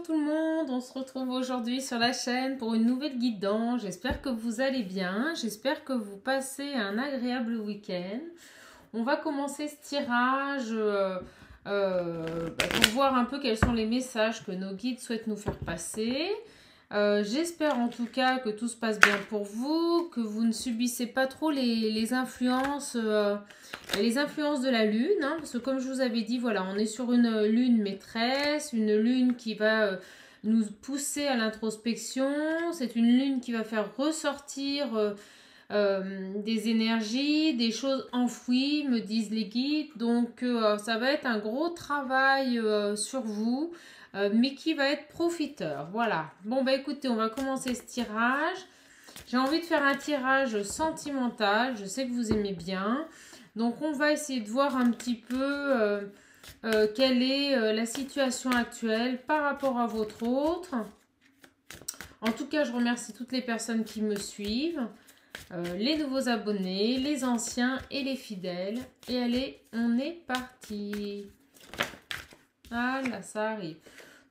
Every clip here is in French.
Bonjour tout le monde, on se retrouve aujourd'hui sur la chaîne pour une nouvelle guidance. J'espère que vous allez bien, j'espère que vous passez un agréable week-end. On va commencer ce tirage pour voir un peu quels sont les messages que nos guides souhaitent nous faire passer. J'espère en tout cas que tout se passe bien pour vous, que vous ne subissez pas trop les influences de la lune, hein, parce que comme je vous avais dit, voilà, on est sur une lune maîtresse, une lune qui va nous pousser à l'introspection. C'est une lune qui va faire ressortir des énergies, des choses enfouies, me disent les guides. Donc ça va être un gros travail sur vous. Mais qui va être profiteur. Voilà. Bon, bah écoutez, on va commencer ce tirage. J'ai envie de faire un tirage sentimental. Je sais que vous aimez bien. Donc, on va essayer de voir un petit peu quelle est la situation actuelle par rapport à votre autre. En tout cas, je remercie toutes les personnes qui me suivent. Les nouveaux abonnés, les anciens et les fidèles. Et allez, on est parti. Ah là, ça arrive.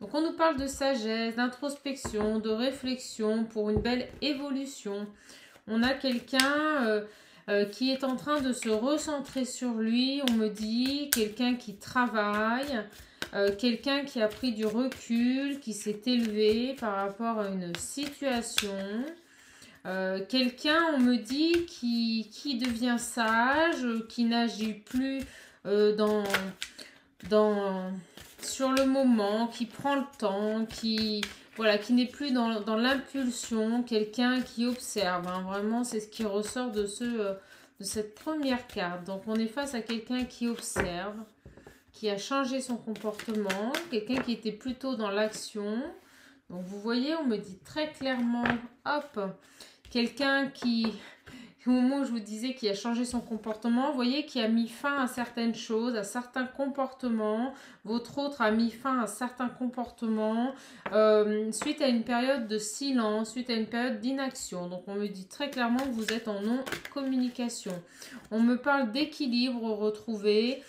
Donc on nous parle de sagesse, d'introspection, de réflexion pour une belle évolution. On a quelqu'un qui est en train de se recentrer sur lui, on me dit, quelqu'un qui travaille, quelqu'un qui a pris du recul, qui s'est élevé par rapport à une situation. Quelqu'un, on me dit, qui devient sage, qui n'agit plus sur le moment, qui prend le temps, qui n'est plus dans l'impulsion, quelqu'un qui observe. Hein, vraiment, c'est ce qui ressort de cette première carte. Donc, on est face à quelqu'un qui observe, qui a changé son comportement, quelqu'un qui était plutôt dans l'action. Donc, vous voyez, on me dit très clairement, hop, quelqu'un qui... Au moment où je vous disais qu'il a changé son comportement, vous voyez qu'il a mis fin à certaines choses, à certains comportements. Votre autre a mis fin à certains comportements suite à une période de silence, suite à une période d'inaction. Donc on me dit très clairement que vous êtes en non-communication. On me parle d'équilibre retrouvé,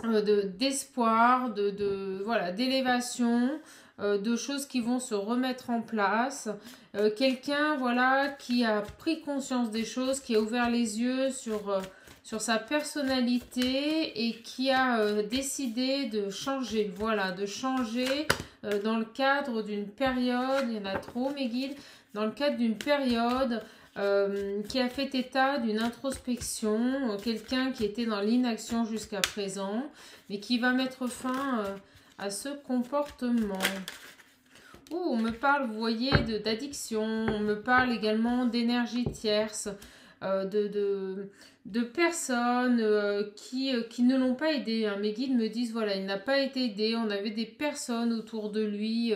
d'espoir, d'élévation. De choses qui vont se remettre en place. Quelqu'un, voilà, qui a pris conscience des choses, qui a ouvert les yeux sur sa personnalité et qui a décidé de changer. Voilà, de changer dans le cadre d'une période, il y en a trop mes guides, dans le cadre d'une période qui a fait état d'une introspection, quelqu'un qui était dans l'inaction jusqu'à présent, mais qui va mettre fin à ce comportement. On me parle, vous voyez, d'addiction, on me parle également d'énergie tierce, de personnes qui ne l'ont pas aidé. Hein. Mes guides me disent, voilà, il n'a pas été aidé, on avait des personnes autour de lui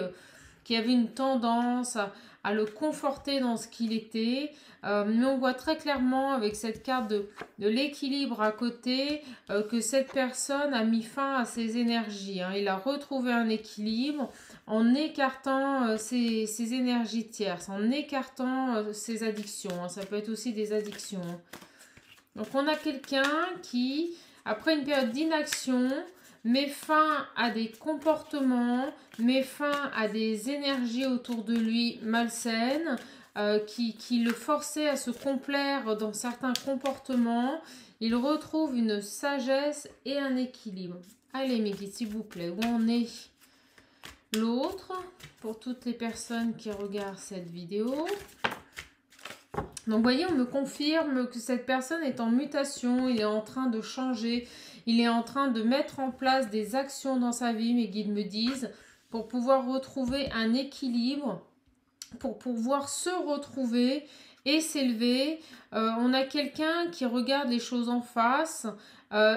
qui avaient une tendance à le conforter dans ce qu'il était. Mais on voit très clairement avec cette carte de l'équilibre à côté que cette personne a mis fin à ses énergies. Hein. Il a retrouvé un équilibre en écartant ses énergies tierces, en écartant ses addictions. Hein. Ça peut être aussi des addictions. Hein. Donc on a quelqu'un qui, après une période d'inaction, met fin à des comportements, met fin à des énergies autour de lui malsaines, qui le forçaient à se complaire dans certains comportements. Il retrouve une sagesse et un équilibre. Allez mes guides, s'il vous plaît, où on est? L'autre, pour toutes les personnes qui regardent cette vidéo. Donc vous voyez, on me confirme que cette personne est en mutation, il est en train de changer, il est en train de mettre en place des actions dans sa vie, mes guides me disent, pour pouvoir retrouver un équilibre, pour pouvoir se retrouver et s'élever. On a quelqu'un qui regarde les choses en face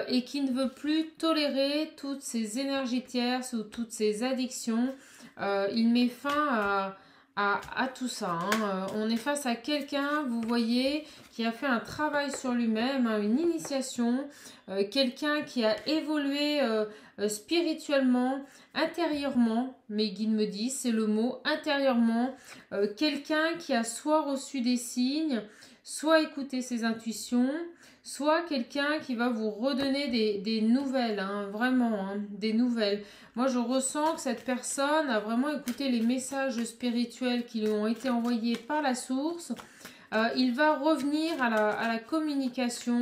et qui ne veut plus tolérer toutes ces énergies tierces ou toutes ces addictions. Il met fin à tout ça. Hein. On est face à quelqu'un, vous voyez, qui a fait un travail sur lui-même, hein, une initiation, quelqu'un qui a évolué spirituellement, intérieurement, mes guides me disent, c'est le mot, intérieurement, quelqu'un qui a soit reçu des signes, soit écouter ses intuitions, soit quelqu'un qui va vous redonner des nouvelles, hein, vraiment, hein, des nouvelles. Moi, je ressens que cette personne a vraiment écouté les messages spirituels qui lui ont été envoyés par la source. Il va revenir à la communication.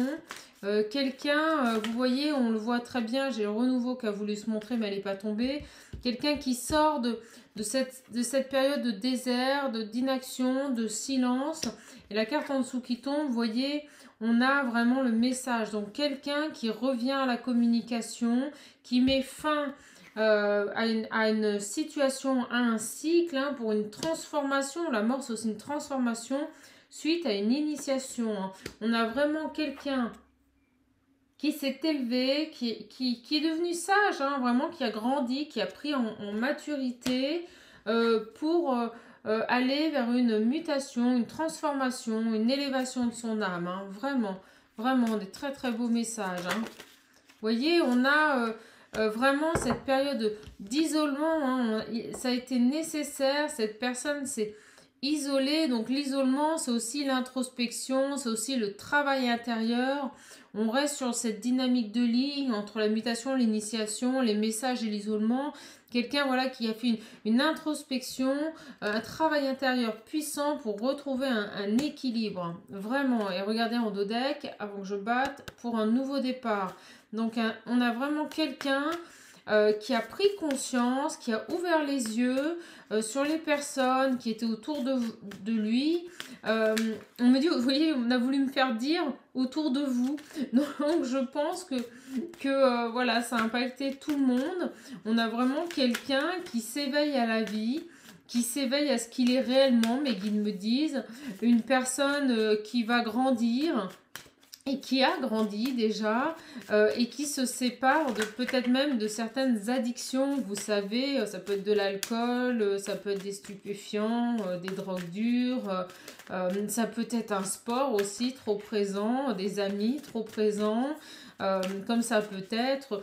Quelqu'un, vous voyez, on le voit très bien, j'ai le renouveau qui a voulu se montrer, mais elle n'est pas tombée. Quelqu'un qui sort de cette période de désert, d'inaction, de silence. Et la carte en dessous qui tombe, vous voyez, on a vraiment le message. Donc quelqu'un qui revient à la communication, qui met fin à une situation, à un cycle, hein, pour une transformation. La mort, c'est aussi une transformation suite à une initiation. Hein. On a vraiment quelqu'un qui s'est élevé, qui est devenu sage, hein, vraiment, qui a grandi, qui a pris en maturité pour aller vers une mutation, une transformation, une élévation de son âme. Hein, vraiment, vraiment, des très très beaux messages. Hein. Vous voyez, on a vraiment cette période d'isolement. Hein, ça a été nécessaire, cette personne s'est isolée. Donc l'isolement, c'est aussi l'introspection, c'est aussi le travail intérieur. On reste sur cette dynamique de ligne entre la mutation, l'initiation, les messages et l'isolement. Quelqu'un voilà, qui a fait une introspection, un travail intérieur puissant pour retrouver un équilibre. Vraiment. Et regardez en dos deck, avant que je batte, pour un nouveau départ. Donc on a vraiment quelqu'un qui a pris conscience, qui a ouvert les yeux sur les personnes qui étaient autour de lui. On me dit, vous voyez, on a voulu me faire dire autour de vous. Donc je pense que voilà, ça a impacté tout le monde. On a vraiment quelqu'un qui s'éveille à la vie, qui s'éveille à ce qu'il est réellement, mes guides me disent. Une personne qui va grandir et qui a grandi déjà et qui se sépare de peut-être même de certaines addictions. Vous savez, ça peut être de l'alcool, ça peut être des stupéfiants, des drogues dures, ça peut être un sport aussi trop présent, des amis trop présents, comme ça peut être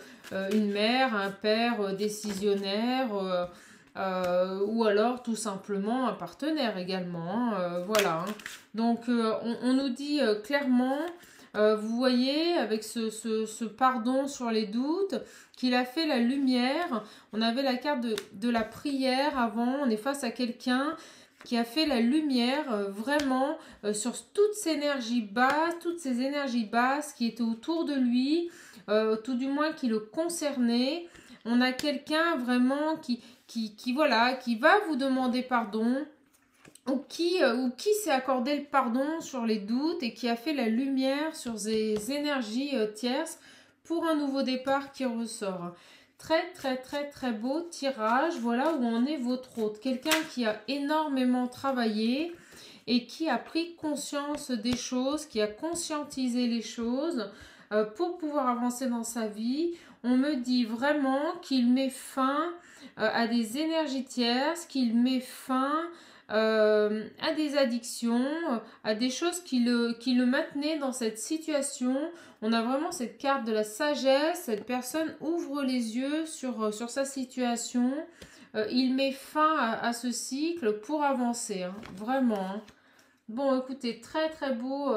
une mère, un père décisionnaire, ou alors tout simplement un partenaire également. Hein, voilà. Hein. Donc on nous dit clairement... vous voyez, avec ce pardon sur les doutes, qu'il a fait la lumière. On avait la carte de la prière avant. On est face à quelqu'un qui a fait la lumière vraiment sur toutes ces énergies basses qui étaient autour de lui, tout du moins qui le concernaient. On a quelqu'un vraiment voilà, qui va vous demander pardon. Ou qui s'est accordé le pardon sur les doutes et qui a fait la lumière sur ces énergies tierces pour un nouveau départ qui ressort. Très très très très beau tirage, voilà où en est votre hôte. Quelqu'un qui a énormément travaillé et qui a pris conscience des choses, qui a conscientisé les choses pour pouvoir avancer dans sa vie. On me dit vraiment qu'il met fin à des énergies tierces, qu'il met fin... à des addictions, à des choses qui le maintenaient dans cette situation. On a vraiment cette carte de la sagesse. Cette personne ouvre les yeux sur sa situation. Il met fin à ce cycle pour avancer. Hein, vraiment. Hein. Bon, écoutez, très très beau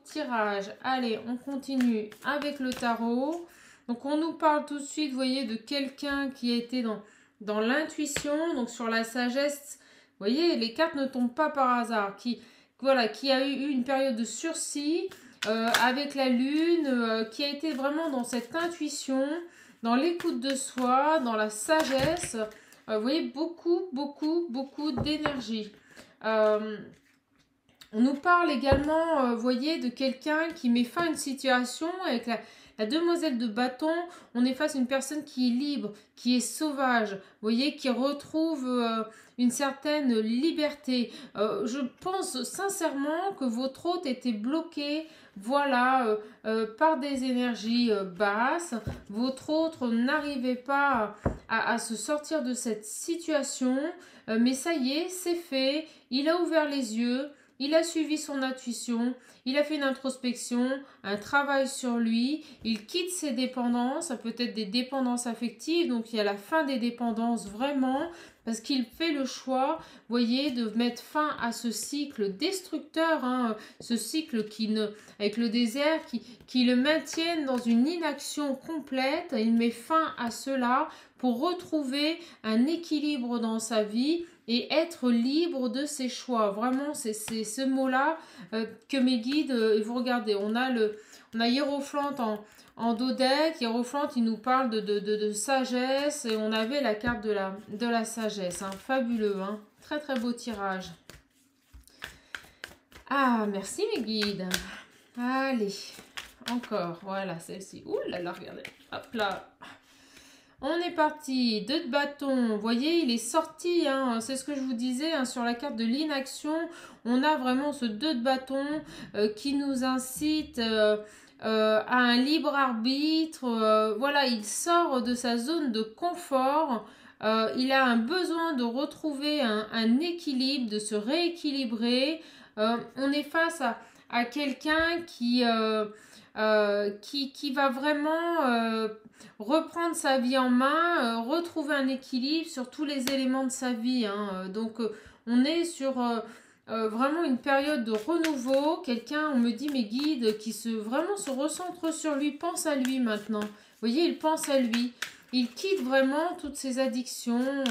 tirage. Allez, on continue avec le tarot. Donc, on nous parle tout de suite, vous voyez, de quelqu'un qui a été dans l'intuition, donc sur la sagesse. Vous voyez, les cartes ne tombent pas par hasard. Qui a eu une période de sursis avec la lune, qui a été vraiment dans cette intuition, dans l'écoute de soi, dans la sagesse. Vous voyez, beaucoup d'énergie. On nous parle également, vous voyez, de quelqu'un qui met fin à une situation avec la demoiselle de bâton. On est face à une personne qui est libre, qui est sauvage, vous voyez, qui retrouve une certaine liberté. Je pense sincèrement que votre hôte était bloqué, voilà, par des énergies basses. Votre hôte n'arrivait pas à se sortir de cette situation, mais ça y est, c'est fait. Il a ouvert les yeux. il a suivi son intuition, il a fait une introspection, un travail sur lui, il quitte ses dépendances, ça peut être des dépendances affectives, donc il y a la fin des dépendances vraiment, parce qu'il fait le choix, voyez, de mettre fin à ce cycle destructeur, hein, ce cycle avec le désert, qui le maintienne dans une inaction complète, il met fin à cela pour retrouver un équilibre dans sa vie, et être libre de ses choix. Vraiment, c'est ce mot-là que mes guides, et vous regardez, on a Hiérophante en dos deck. Hiérophante, il nous parle de sagesse, et on avait la carte de la sagesse. Hein. Fabuleux, hein. Très très beau tirage. Ah, merci mes guides. Allez, encore, voilà, celle-ci. Ouh là là, regardez, hop là. On est parti, 2 de bâton, vous voyez, il est sorti, hein, c'est ce que je vous disais, hein, sur la carte de l'inaction, on a vraiment ce 2 de bâton qui nous incite à un libre arbitre, voilà, il sort de sa zone de confort, il a un besoin de retrouver un équilibre, de se rééquilibrer, on est face à quelqu'un qui va vraiment reprendre sa vie en main, retrouver un équilibre sur tous les éléments de sa vie. Hein. Donc, on est sur vraiment une période de renouveau. Quelqu'un, on me dit, mes guides, qui vraiment se recentre sur lui, pense à lui maintenant. Vous voyez, il pense à lui. Il quitte vraiment toutes ses addictions.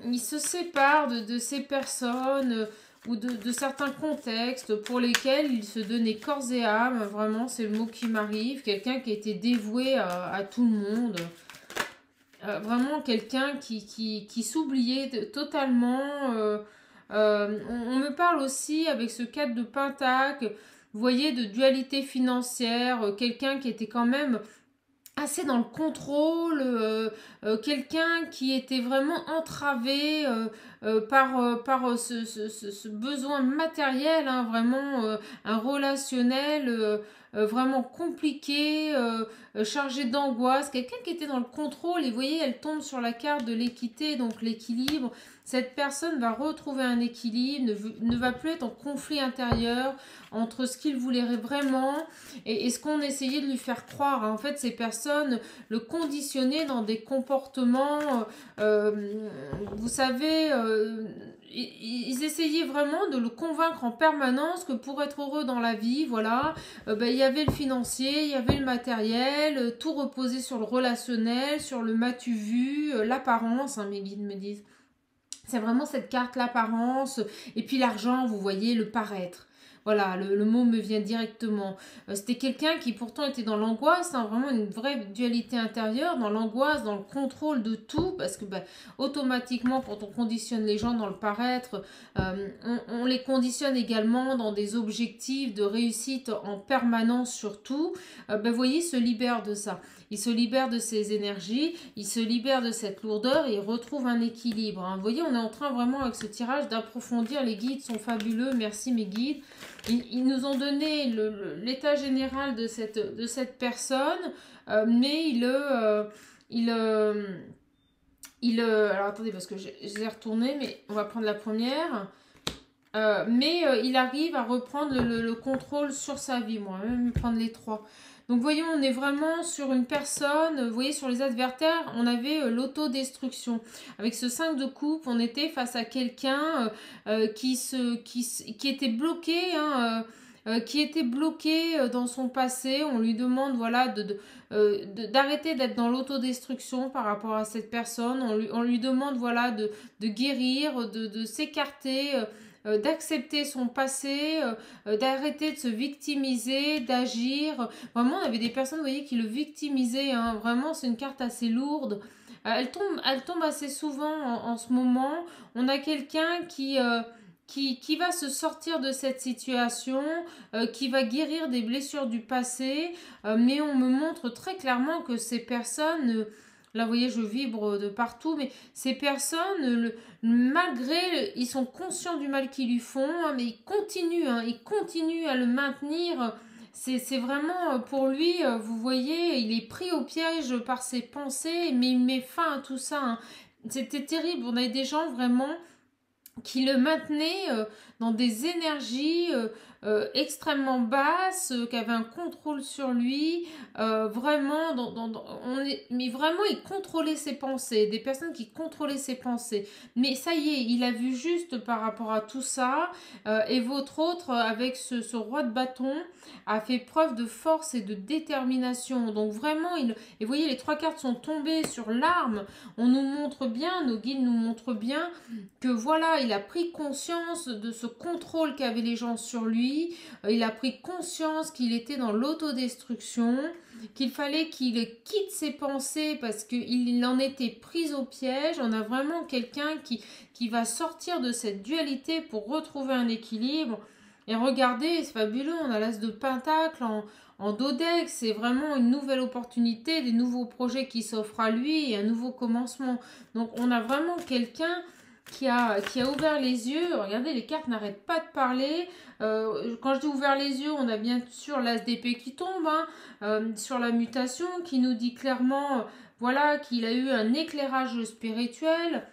Il se sépare de ces personnes ou de certains contextes pour lesquels il se donnait corps et âme. Vraiment, c'est le mot qui m'arrive. Quelqu'un qui était dévoué à tout le monde. Vraiment quelqu'un qui s'oubliait totalement. On me parle aussi avec ce 4 de Pentacle, vous voyez, de dualité financière. Quelqu'un qui était quand même assez dans le contrôle, quelqu'un qui était vraiment entravé par ce besoin matériel, hein, vraiment un relationnel vraiment compliqué, chargé d'angoisse, quelqu'un qui était dans le contrôle, et vous voyez, elle tombe sur la carte de l'équité, donc l'équilibre. Cette personne va retrouver un équilibre, ne va plus être en conflit intérieur entre ce qu'il voulait vraiment et ce qu'on essayait de lui faire croire. En fait, ces personnes le conditionnaient dans des comportements, vous savez, ils essayaient vraiment de le convaincre en permanence que pour être heureux dans la vie, voilà, il y avait le financier, il y avait le matériel, tout reposait sur le relationnel, sur le m'as-tu vu, l'apparence, hein, mes guides me disent. C'est vraiment cette carte, l'apparence, et puis l'argent, vous voyez, le paraître. Voilà, le mot me vient directement. C'était quelqu'un qui pourtant était dans l'angoisse, hein, vraiment une vraie dualité intérieure, dans l'angoisse, dans le contrôle de tout, parce que automatiquement, quand on conditionne les gens dans le paraître, on les conditionne également dans des objectifs de réussite en permanence sur tout. Vous voyez, il se libère de ça. Il se libère de ses énergies, il se libère de cette lourdeur et il retrouve un équilibre. Hein. Vous voyez, on est en train vraiment avec ce tirage d'approfondir. Les guides sont fabuleux, merci mes guides. Ils nous ont donné l'état général de cette personne, mais alors attendez, parce que j'ai retourné, mais on va prendre la première. Mais il arrive à reprendre le contrôle sur sa vie, moi, même prendre les 3. Donc voyons, on est vraiment sur une personne, vous voyez sur les adversaires, on avait l'autodestruction. Avec ce 5 de coupe, on était face à quelqu'un qui était bloqué, hein, qui était bloqué dans son passé. On lui demande voilà, d'arrêter d'être dans l'autodestruction par rapport à cette personne. On lui demande voilà, de guérir, de s'écarter, d'accepter son passé, d'arrêter de se victimiser, d'agir. Vraiment, on avait des personnes, vous voyez, qui le victimisaient. Hein. Vraiment, c'est une carte assez lourde. Elle tombe assez souvent en ce moment. On a quelqu'un qui va se sortir de cette situation, qui va guérir des blessures du passé, mais on me montre très clairement que ces personnes... Là, vous voyez, je vibre de partout, mais ces personnes, malgré, ils sont conscients du mal qu'ils lui font, hein, mais ils continuent à le maintenir. C'est vraiment, pour lui, vous voyez, il est pris au piège par ses pensées, mais il met fin à tout ça. Hein. C'était terrible. On avait des gens vraiment qui le maintenait dans des énergies extrêmement basses, qui avaient un contrôle sur lui, vraiment, mais vraiment, il contrôlait ses pensées, des personnes qui contrôlaient ses pensées. Mais ça y est, il a vu juste par rapport à tout ça, et votre autre, avec ce roi de bâton, a fait preuve de force et de détermination. Donc vraiment, et vous voyez, les 3 cartes sont tombées sur l'arme. On nous montre bien, nos guides nous montrent bien, que voilà, il a pris conscience de ce contrôle qu'avaient les gens sur lui, il a pris conscience qu'il était dans l'autodestruction, qu'il fallait qu'il quitte ses pensées parce qu'il en était pris au piège. On a vraiment quelqu'un qui va sortir de cette dualité pour retrouver un équilibre. Et regardez, c'est fabuleux, on a l'as de Pentacle en dodex, c'est vraiment une nouvelle opportunité, des nouveaux projets qui s'offrent à lui et un nouveau commencement. Donc on a vraiment quelqu'un qui a ouvert les yeux. Regardez, les cartes n'arrêtent pas de parler. Quand je dis ouvert les yeux, on a bien sûr l'as d'épée qui tombe, sur la mutation, qui nous dit clairement, voilà, qu'il a eu un éclairage spirituel,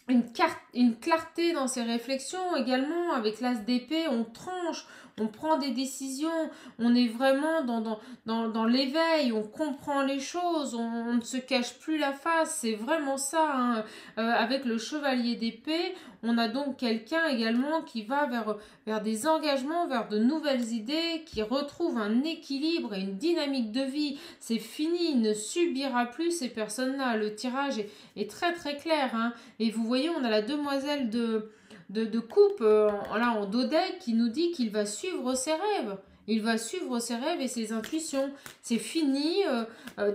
une clarté dans ses réflexions également. Avec l'as d'épée, on tranche, on prend des décisions, on est vraiment dans l'éveil, on comprend les choses, on ne se cache plus la face, c'est vraiment ça, hein. Avec le chevalier d'épée, on a donc quelqu'un également qui va vers des engagements, vers de nouvelles idées, qui retrouve un équilibre et une dynamique de vie. C'est fini, il ne subira plus ces personnes-là. Le tirage est très très clair, hein. Et vous voyez, on a la demoiselle de coupe là en dodec qui nous dit qu'il va suivre ses rêves. Il va suivre ses rêves et ses intuitions. C'est fini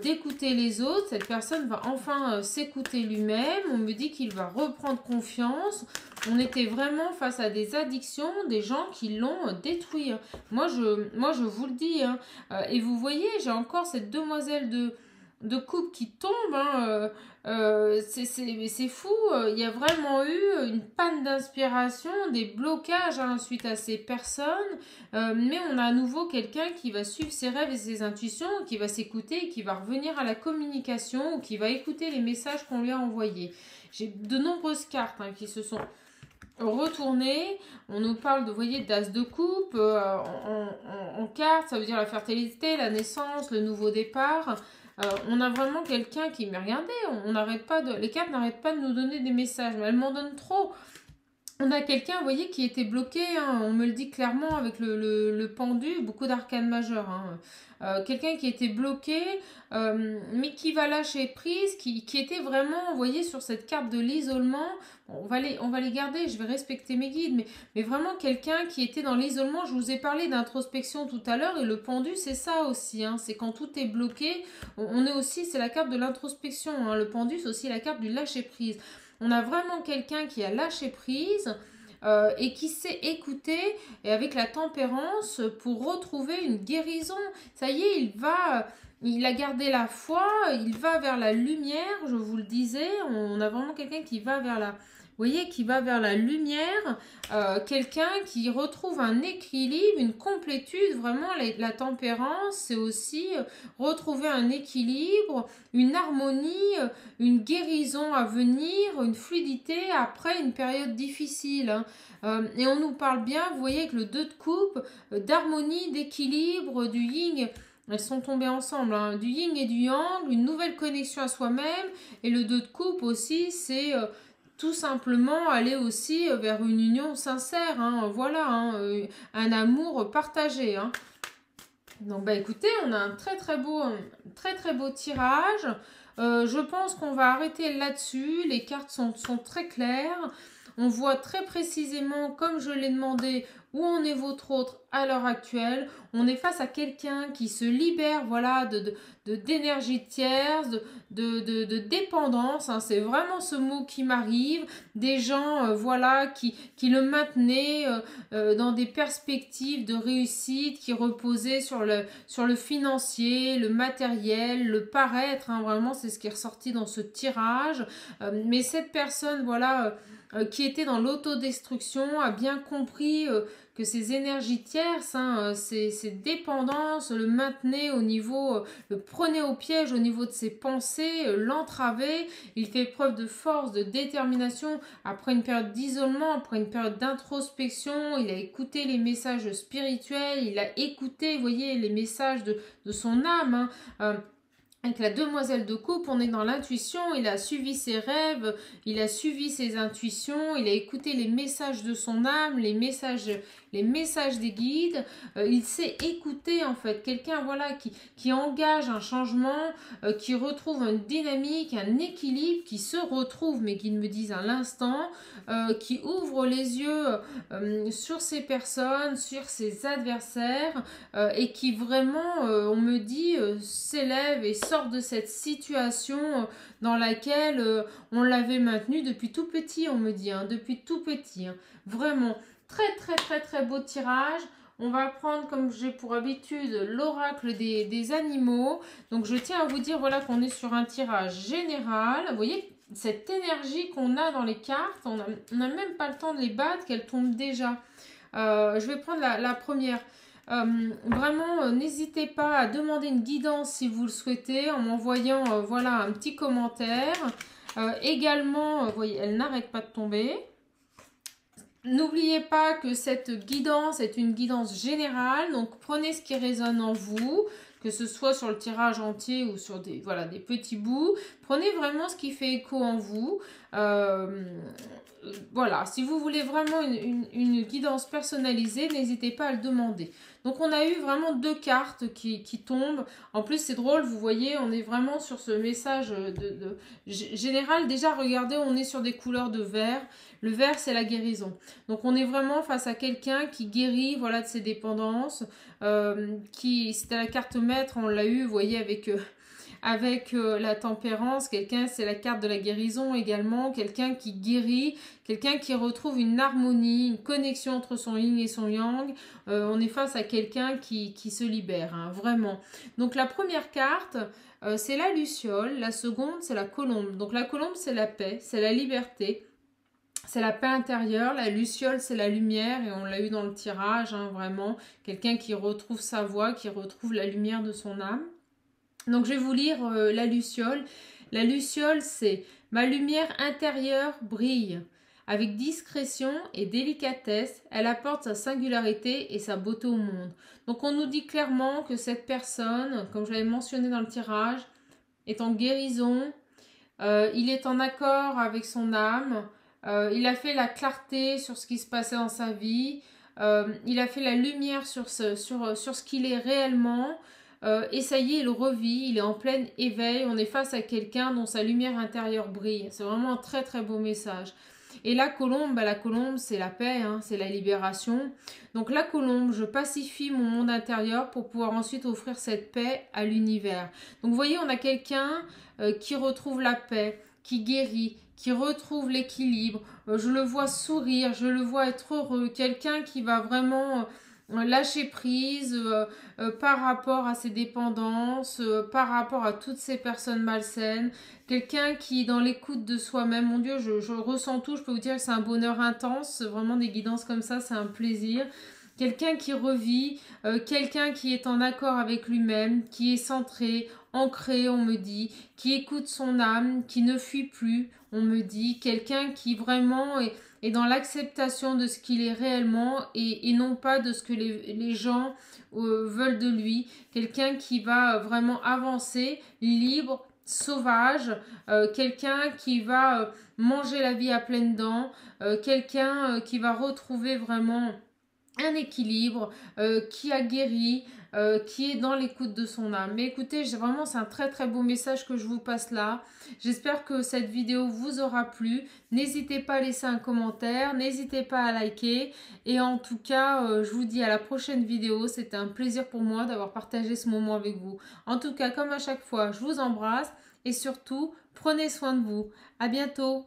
d'écouter les autres. Cette personne va enfin s'écouter lui-même. On me dit qu'il va reprendre confiance. On était vraiment face à des addictions, des gens qui l'ont détruit. Moi, je vous le dis, hein. Et vous voyez, j'ai encore cette demoiselle de coupe qui tombe, hein. C'est fou. Il y a vraiment eu une panne d'inspiration, des blocages, hein, suite à ces personnes, mais on a à nouveau quelqu'un qui va suivre ses rêves et ses intuitions, qui va s'écouter, qui va revenir à la communication, ou qui va écouter les messages qu'on lui a envoyés. J'ai de nombreuses cartes, hein, qui se sont retournées. On nous parle de, vous voyez, d'as de coupe en carte, ça veut dire la fertilité, la naissance, le nouveau départ. On a vraiment quelqu'un qui, mais regardez, on n'arrête pas les cartes n'arrêtent pas de nous donner des messages, mais elles m'en donnent trop. On a quelqu'un, vous voyez, qui était bloqué, hein, on me le dit clairement avec le pendu, beaucoup d'arcanes majeures, hein. Quelqu'un qui était bloqué, mais qui va lâcher prise, qui était vraiment, vous voyez, sur cette carte de l'isolement. Bon, on va les garder, je vais respecter mes guides, mais vraiment quelqu'un qui était dans l'isolement. Je vous ai parlé d'introspection tout à l'heure, et le pendu, c'est ça aussi, hein, c'est quand tout est bloqué, on est aussi, c'est la carte de l'introspection, hein, le pendu, c'est aussi la carte du lâcher prise. On a vraiment quelqu'un qui a lâché prise et qui sait écouter, et avec la tempérance, pour retrouver une guérison. Ça y est, il a gardé la foi, il va vers la lumière, je vous le disais. On a vraiment quelqu'un qui va vers la... Vous voyez, qui va vers la lumière, quelqu'un qui retrouve un équilibre, une complétude. Vraiment, la tempérance, c'est aussi retrouver un équilibre, une harmonie, une guérison à venir, une fluidité après une période difficile, hein. Et on nous parle bien, vous voyez, avec le 2 de coupe, d'harmonie, d'équilibre, du yin. Elles sont tombées ensemble, hein, du yin et du yang, une nouvelle connexion à soi-même. Et le 2 de coupe aussi, c'est... tout simplement aller aussi vers une union sincère, hein, voilà, hein, un amour partagé, hein. Donc bah écoutez, on a un très beau tirage. Je pense qu'on va arrêter là-dessus. Les cartes sont très claires. On voit très précisément, comme je l'ai demandé, où en est votre autre à l'heure actuelle. On est face à quelqu'un qui se libère, voilà, d'énergie tierce, de dépendance, hein. C'est vraiment ce mot qui m'arrive. Des gens, voilà, qui le maintenaient dans des perspectives de réussite, qui reposaient sur le financier, le matériel, le paraître, hein. Vraiment, c'est ce qui est ressorti dans ce tirage. Mais cette personne, voilà... qui était dans l'autodestruction, a bien compris que ces énergies tierces, ces dépendances, le maintenaient au niveau, le prenait au piège au niveau de ses pensées, l'entravait. Il fait preuve de force, de détermination. Après une période d'isolement, après une période d'introspection, il a écouté les messages spirituels, il a écouté, vous voyez, les messages de son âme. Avec la demoiselle de coupe, on est dans l'intuition, il a suivi ses rêves, il a suivi ses intuitions, il a écouté les messages de son âme, les messages des guides, il sait écouter en fait, quelqu'un voilà qui engage un changement, qui retrouve une dynamique, un équilibre, qui se retrouve, mais qui me disent à l'instant, qui ouvre les yeux sur ces personnes, sur ses adversaires, et qui vraiment, on me dit, s'élève et sort de cette situation dans laquelle on l'avait maintenu depuis tout petit, on me dit, depuis tout petit. Vraiment, très beau tirage. On va prendre, comme j'ai pour habitude, l'oracle des animaux. Donc, je tiens à vous dire, voilà, qu'on est sur un tirage général. Vous voyez, cette énergie qu'on a dans les cartes, on n'a même pas le temps de les battre, qu'elles tombent déjà. Je vais prendre la première. Vraiment, n'hésitez pas à demander une guidance si vous le souhaitez en m'envoyant voilà, un petit commentaire. Également, vous voyez, elle n'arrête pas de tomber. N'oubliez pas que cette guidance est une guidance générale, donc prenez ce qui résonne en vous, que ce soit sur le tirage entier ou sur des petits bouts. Prenez vraiment ce qui fait écho en vous. Voilà, si vous voulez vraiment une guidance personnalisée, n'hésitez pas à le demander. Donc on a eu vraiment 2 cartes qui tombent. En plus c'est drôle, vous voyez, on est vraiment sur ce message général. Déjà regardez, on est sur des couleurs de vert. Le vert c'est la guérison. Donc on est vraiment face à quelqu'un qui guérit voilà, de ses dépendances. C'était la carte maître, on l'a eu, vous voyez, avec la tempérance, quelqu'un, c'est la carte de la guérison également, quelqu'un qui guérit, quelqu'un qui retrouve une harmonie, une connexion entre son yin et son yang. On est face à quelqu'un qui se libère, vraiment. Donc la première carte, c'est la luciole, la seconde, c'est la colombe. Donc la colombe, c'est la paix, c'est la liberté. C'est la paix intérieure, la luciole c'est la lumière et on l'a eu dans le tirage, vraiment. Quelqu'un qui retrouve sa voix, qui retrouve la lumière de son âme. Donc je vais vous lire la luciole. La luciole c'est « Ma lumière intérieure brille. Avec discrétion et délicatesse, elle apporte sa singularité et sa beauté au monde. » Donc on nous dit clairement que cette personne, comme je l'avais mentionné dans le tirage, est en guérison, il est en accord avec son âme, il a fait la clarté sur ce qui se passait dans sa vie, il a fait la lumière sur ce qu'il est réellement, et ça y est, il revit, il est en plein éveil, on est face à quelqu'un dont sa lumière intérieure brille. C'est vraiment un très beau message. Et la colombe, c'est la paix, c'est la libération. Donc la colombe, je pacifie mon monde intérieur pour pouvoir ensuite offrir cette paix à l'univers. Donc vous voyez, on a quelqu'un qui retrouve la paix, qui guérit, qui retrouve l'équilibre. Je le vois sourire, je le vois être heureux. Quelqu'un qui va vraiment lâcher prise par rapport à ses dépendances, par rapport à toutes ces personnes malsaines. Quelqu'un qui est dans l'écoute de soi-même. Mon Dieu, je ressens tout. Je peux vous dire que c'est un bonheur intense. Vraiment des guidances comme ça, c'est un plaisir. Quelqu'un qui revit, quelqu'un qui est en accord avec lui-même, qui est centré, ancré, on me dit, qui écoute son âme, qui ne fuit plus, on me dit. Quelqu'un qui vraiment est dans l'acceptation de ce qu'il est réellement et non pas de ce que les gens veulent de lui. Quelqu'un qui va vraiment avancer, libre, sauvage, quelqu'un qui va manger la vie à pleines dents, quelqu'un qui va retrouver vraiment un équilibre, qui a guéri, qui est dans l'écoute de son âme. Mais écoutez, vraiment c'est un très beau message que je vous passe là. J'espère que cette vidéo vous aura plu. N'hésitez pas à laisser un commentaire, n'hésitez pas à liker. Et en tout cas, je vous dis à la prochaine vidéo. C'était un plaisir pour moi d'avoir partagé ce moment avec vous. En tout cas, comme à chaque fois, je vous embrasse et surtout, prenez soin de vous. À bientôt.